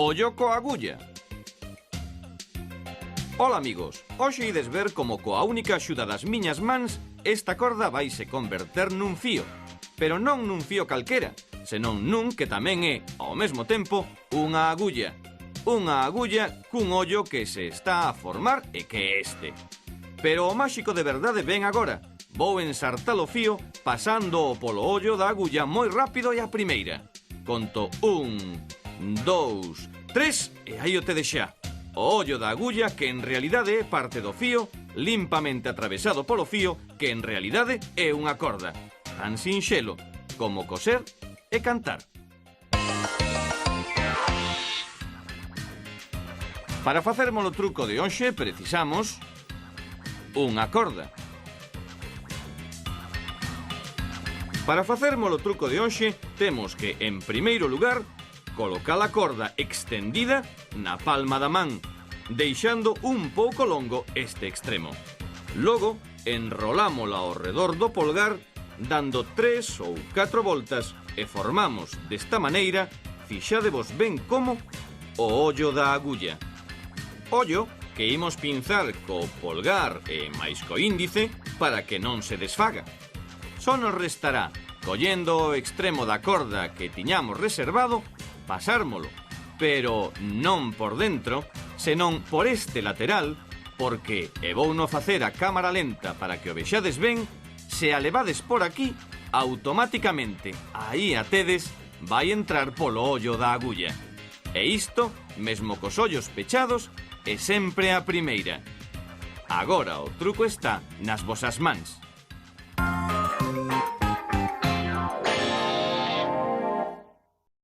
Ollo coa agulla. Ola amigos, hoxe ides ver como coa única axuda das miñas mans esta corda vaise converter nun fío. Pero non nun fío calquera, senón nun que tamén é, ao mesmo tempo, unha agulla. Unha agulla cun ollo que se está a formar e que é este. Pero o máxico de verdade ven agora. Vou ensartar o fío pasando polo ollo da agulla moi rápido e a primeira. Conto 1, 2, 3 e aí o tedes xa. O ollo da agulla que en realidade é parte do fío, limpamente atravesado polo fío, que en realidade é unha corda. Tan sinxelo como coser e cantar. Para facermos o truco de hoxe precisamos unha corda. Para facermos o truco de hoxe temos que, en primeiro lugar, colocar a corda extendida na palma da man, deixando un pouco longo este extremo. Logo, enrolámola ao redor do polgar, dando 3 ou 4 voltas e formamos desta maneira, fixadevos ben como, o ollo da agulla. Ollo que imos pinzar co polgar e máis co índice para que non se desfaga. Só nos restará, collendo o extremo da corda que tiñamos reservado, pasármolo, pero non por dentro, senón por este lateral, porque, e vouno facer a cámara lenta para que o vexades ben, se a levades por aquí, automáticamente, aí a tedes, vai entrar polo ollo da agulla. E isto, mesmo cos ollos pechados, é sempre a primeira. Agora o truco está nas vosas mans.